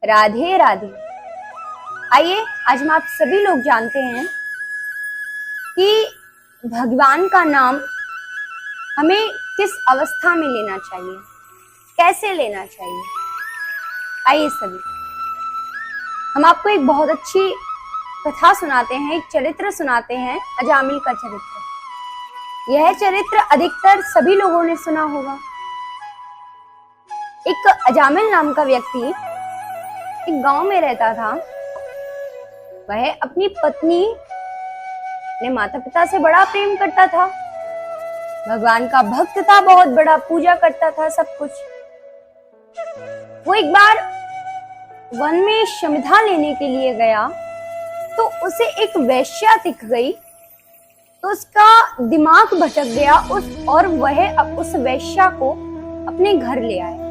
राधे राधे। आइए, आज हम आप सभी लोग जानते हैं कि भगवान का नाम हमें किस अवस्था में लेना चाहिए, कैसे लेना चाहिए। आइए सभी, हम आपको एक बहुत अच्छी कथा सुनाते हैं, एक चरित्र सुनाते हैं, अजामिल का चरित्र। यह चरित्र अधिकतर सभी लोगों ने सुना होगा। एक अजामिल नाम का व्यक्ति एक गांव में रहता था। वह अपनी पत्नी ने माता पिता से बड़ा प्रेम करता था, भगवान का भक्त था, बहुत बड़ा पूजा करता था, सब कुछ। वो एक बार वन में शमिधा लेने के लिए गया तो उसे एक वेश्या दिख गई, तो उसका दिमाग भटक गया और वह उस वेश्या को अपने घर ले आया।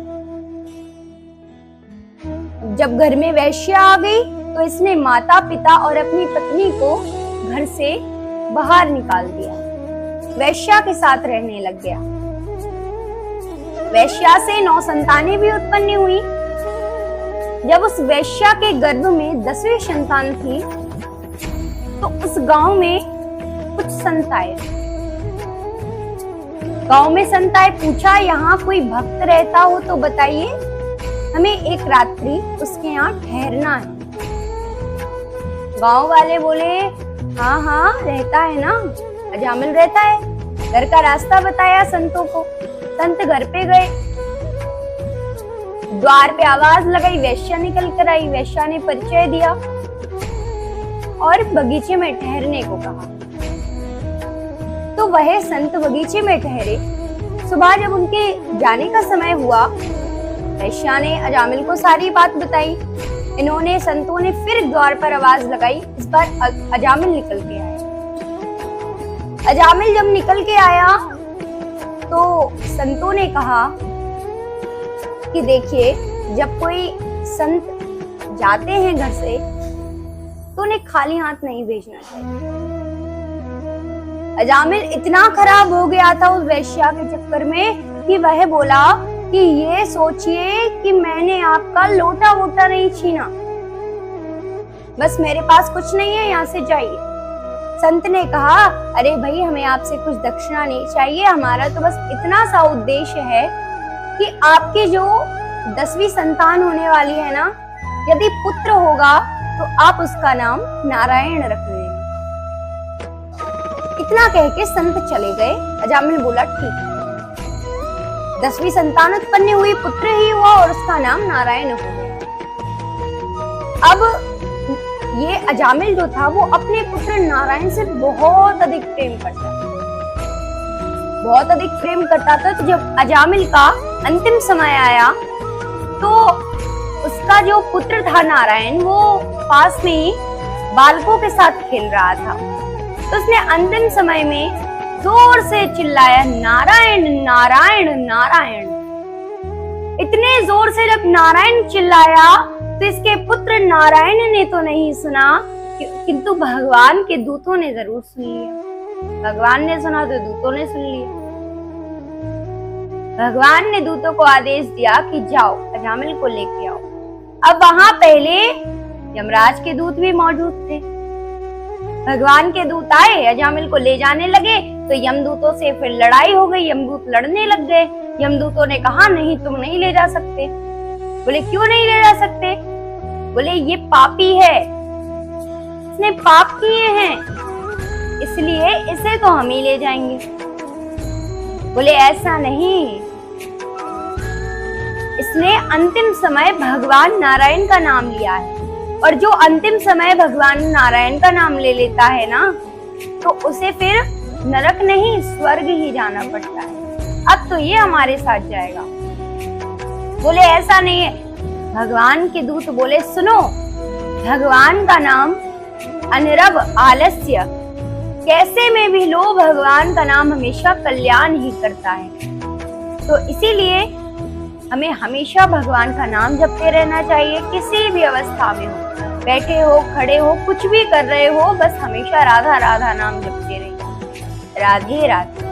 जब घर में वेश्या आ गई तो इसने माता पिता और अपनी पत्नी को घर से बाहर निकाल दिया, वेश्या के साथ रहने लग गया। वेश्या से 9 संतानें भी उत्पन्न हुई। जब उस वेश्या के गर्भ में 10वीं संतान थी तो उस गांव में कुछ संत आए। गांव में संत आए, पूछा यहाँ कोई भक्त रहता हो तो बताइए, हमें एक रात्रि उसके यहाँ ठहरना है। गांव वाले बोले हाँ हाँ रहता है ना, अजामिल रहता है। घर का रास्ता बताया संतों को। संत घर पे गए, द्वार पे आवाज लगाई, वेश्या निकल कर आई। वेश्या ने परिचय दिया और बगीचे में ठहरने को कहा। तो वह संत बगीचे में ठहरे। सुबह जब उनके जाने का समय हुआ, वेश्या ने अजामिल को सारी बात बताई। इन्होंने संतों ने फिर द्वार पर आवाज लगाई। इस बार अजामिल निकल के आया। अजामिल जब निकल के आया तो संतों ने कहा कि देखिए, जब कोई संत जाते हैं घर से तो उन्हें खाली हाथ नहीं भेजना चाहिए। अजामिल इतना खराब हो गया था उस वेश्या के चक्कर में कि वह बोला कि ये सोचिए कि मैंने आपका लोटा वोटा नहीं छीना, बस मेरे पास कुछ नहीं है, यहाँ से जाइए। संत ने कहा अरे भाई, हमें आपसे कुछ दक्षिणा नहीं चाहिए, हमारा तो बस इतना सा उद्देश्य है कि आपकी जो 10वीं संतान होने वाली है ना, यदि पुत्र होगा तो आप उसका नाम नारायण रख लेना। इतना कह के संत चले गए। अजामिल बोला ठीक है। 10वीं संतान उत्पन्न हुई, पुत्र ही हुआ और उसका नाम नारायण हो गया। अब ये अजामिल जो था वो अपने पुत्र नारायण से बहुत अधिक प्रेम करता था, बहुत अधिक प्रेम करता था। तो जब अजामिल का अंतिम समय आया तो उसका जो पुत्र था नारायण, वो पास में ही बालकों के साथ खेल रहा था। तो उसने अंतिम समय में जोर से चिल्लाया नारायण नारायण नारायण। इतने जोर से जब नारायण चिल्लाया तो इसके पुत्र नारायण ने तो नहीं सुना, किंतु भगवान के दूतों ने जरूर सुन लिया। भगवान ने सुना तो दूतों ने सुन लिया। भगवान ने दूतों को आदेश दिया कि जाओ अजामिल को लेके आओ। अब वहां पहले यमराज के दूत भी मौजूद थे। भगवान के दूत आए, अजामिल को ले जाने लगे तो यमदूतों से फिर लड़ाई हो गई। यमदूत लड़ने लग गए। यमदूतों ने कहा नहीं, तुम नहीं ले जा सकते। बोले क्यों नहीं ले जा सकते? बोले ये पापी है, इसने पाप किए हैं, इसलिए इसे तो हम ही ले जाएंगे। बोले ऐसा नहीं, इसने अंतिम समय भगवान नारायण का नाम लिया है, और जो अंतिम समय भगवान नारायण का नाम ले लेता है ना, तो उसे फिर नरक नहीं स्वर्ग ही जाना पड़ता है। अब तो ये हमारे साथ जाएगा। बोले ऐसा नहीं है। भगवान के दूत बोले सुनो, भगवान का नाम अनिरव आलस्य, कैसे में भी लो, भगवान का नाम हमेशा कल्याण ही करता है। तो इसीलिए हमें हमेशा भगवान का नाम जपते रहना चाहिए। किसी भी अवस्था में हो, बैठे हो, खड़े हो, कुछ भी कर रहे हो, बस हमेशा राधा राधा नाम जपते रहिए। राधे राधे।